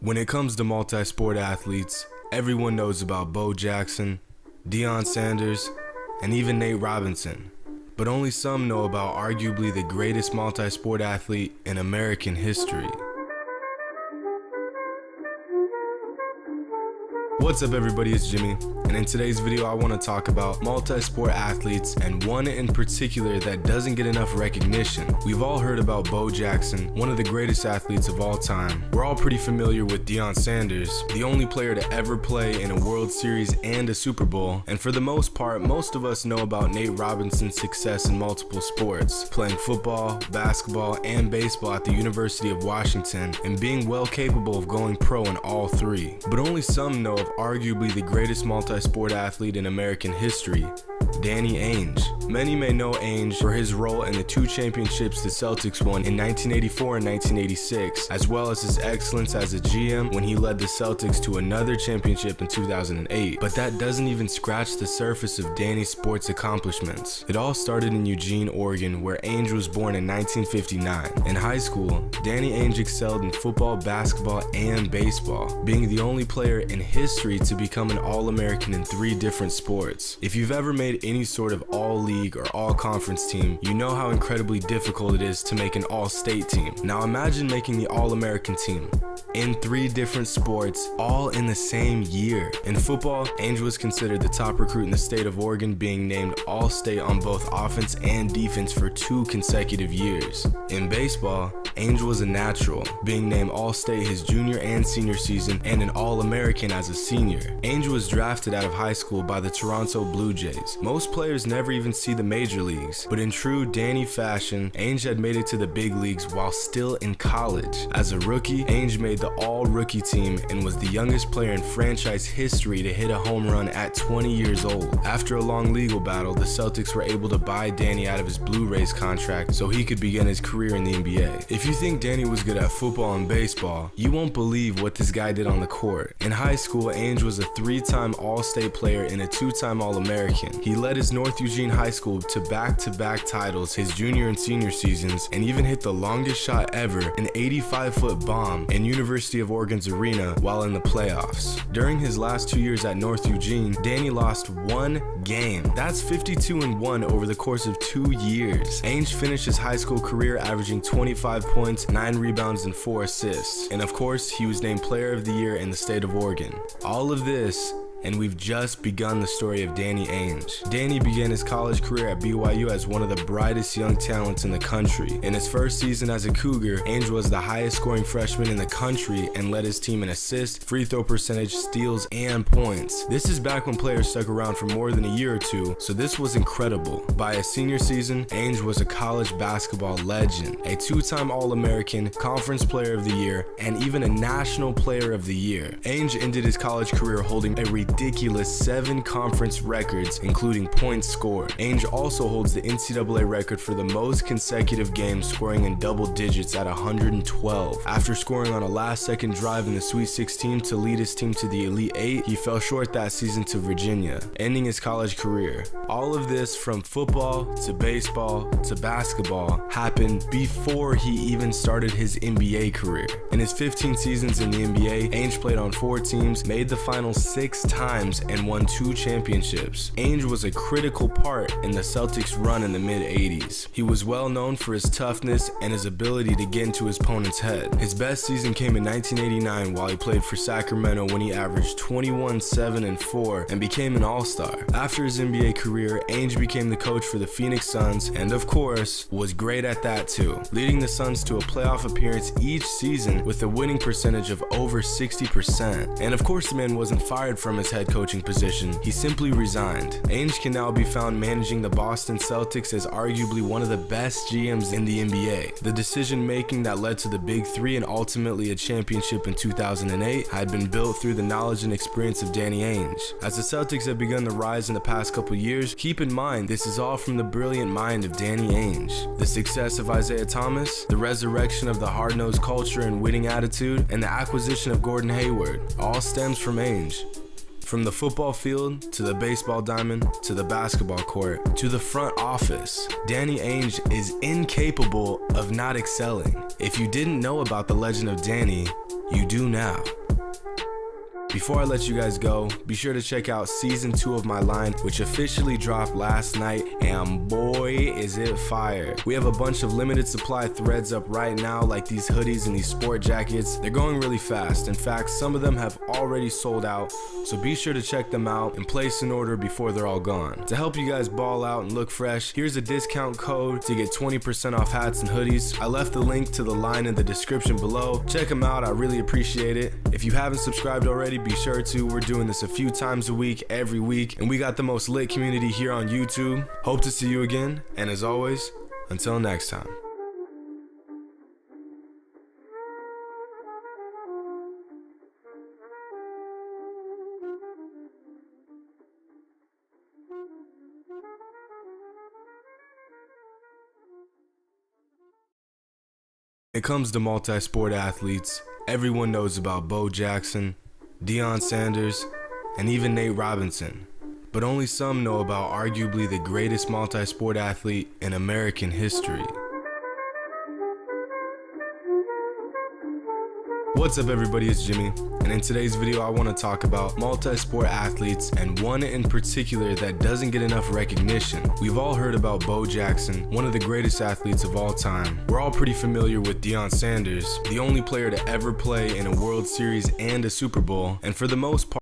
When it comes to multi-sport athletes, everyone knows about Bo Jackson, Deion Sanders, and even Nate Robinson. But only some know about arguably the greatest multi-sport athlete in American history. What's up everybody, it's Jimmy, and in today's video I want to talk about multi-sport athletes and one in particular that doesn't get enough recognition. We've all heard about Bo Jackson, one of the greatest athletes of all time. We're all pretty familiar with Deion Sanders, the only player to ever play in a World Series and a Super Bowl. And for the most part, most of us know about Nate Robinson's success in multiple sports, playing football, basketball, and baseball at the University of Washington, and being well capable of going pro in all three. But only some know of arguably the greatest multi-sport athlete in American history, Danny Ainge. Many may know Ainge for his role in the two championships the Celtics won in 1984 and 1986, as well as his excellence as a GM when he led the Celtics to another championship in 2008. But that doesn't even scratch the surface of Danny's sports accomplishments. It all started in Eugene, Oregon, where Ainge was born in 1959. In high school, Danny Ainge excelled in football, basketball, and baseball, being the only player in history to become an All-American in 3 different sports. If you've ever made any sort of all-league or all-conference team, you know how incredibly difficult it is to make an all-state team. Now imagine making the All-American team in 3 different sports, all in the same year. In football, Ainge was considered the top recruit in the state of Oregon, being named All-State on both offense and defense for 2 consecutive years. In baseball, Ainge was a natural, being named All-State his junior and senior season and an All-American as a senior. Ainge was drafted out of high school by the Toronto Blue Jays. Most players never even see the major leagues, but in true Danny fashion, Ainge had made it to the big leagues while still in college. As a rookie, Ainge made the all-rookie team and was the youngest player in franchise history to hit a home run at 20 years old. After a long legal battle, the Celtics were able to buy Danny out of his Blu-rays contract so he could begin his career in the NBA. If you think Danny was good at football and baseball, you won't believe what this guy did on the court. In high school, Ainge was a 3-time All-State player and a 2-time All-American. He led his North Eugene High School to back-to-back titles his junior and senior seasons, and even hit the longest shot ever, an 85-foot bomb in University of Oregon's arena while in the playoffs. During his last 2 years at North Eugene, Danny lost 1 game. That's 52-1 over the course of 2 years. Ainge finished his high school career averaging 25 points, 9 rebounds, and 4 assists. And of course, he was named Player of the Year in the state of Oregon. All of this, and we've just begun the story of Danny Ainge. Danny began his college career at BYU as one of the brightest young talents in the country. In his first season as a Cougar, Ainge was the highest scoring freshman in the country and led his team in assists, free throw percentage, steals, and points. This is back when players stuck around for more than a year or two, so this was incredible. By his senior season, Ainge was a college basketball legend, a 2-time All-American, Conference Player of the Year, and even a National Player of the Year. Ainge ended his college career holding a ridiculous 7 conference records, including points scored. Ainge also holds the NCAA record for the most consecutive games scoring in double digits at 112. After scoring on a last-second drive in the Sweet 16 to lead his team to the Elite 8, he fell short that season to Virginia, ending his college career. All of this, from football to baseball to basketball, happened before he even started his NBA career. In his 15 seasons in the NBA, Ainge played on 4 teams, made the finals 6 times, and won 2 championships. Ainge was a critical part in the Celtics run in the mid-80s. He was well known for his toughness and his ability to get into his opponent's head. His best season came in 1989 while he played for Sacramento when he averaged 21, 7, and 4 and became an all-star. After his NBA career, Ainge became the coach for the Phoenix Suns and, of course, was great at that too, leading the Suns to a playoff appearance each season with a winning percentage of over 60%. And of course, the man wasn't fired from his head coaching position, he simply resigned. Ainge can now be found managing the Boston Celtics as arguably one of the best GMs in the NBA. The decision making that led to the Big 3 and ultimately a championship in 2008 had been built through the knowledge and experience of Danny Ainge. As the Celtics have begun to rise in the past couple years, keep in mind this is all from the brilliant mind of Danny Ainge. The success of Isaiah Thomas, the resurrection of the hard-nosed culture and winning attitude, and the acquisition of Gordon Hayward all stems from Ainge. From the football field, to the baseball diamond, to the basketball court, to the front office, Danny Ainge is incapable of not excelling. If you didn't know about the legend of Danny, You do now. Before I let you guys go, be sure to check out season 2 of my line, which officially dropped last night, and boy is it fire. We have a bunch of limited supply threads up right now, like these hoodies and these sport jackets. They're going really fast. In fact, some of them have already sold out, so be sure to check them out and place an order before they're all gone. To help you guys ball out and look fresh, here's a discount code to get 20% off hats and hoodies. I left the link to the line in the description below. Check them out, I really appreciate it. If you haven't subscribed already, be sure to. We're doing this a few times a week, every week, and we got the most lit community here on YouTube. Hope to see you again, and as always, until next time. When it comes to multi-sport athletes, everyone knows about Bo Jackson, Deion Sanders, and even Nate Robinson. But only some know about arguably the greatest multi-sport athlete in American history. What's up everybody, it's Jimmy, and in today's video I want to talk about multi-sport athletes and one in particular that doesn't get enough recognition. We've all heard about Bo Jackson, one of the greatest athletes of all time. We're all pretty familiar with Deion Sanders, the only player to ever play in a World Series and a Super Bowl, and for the most part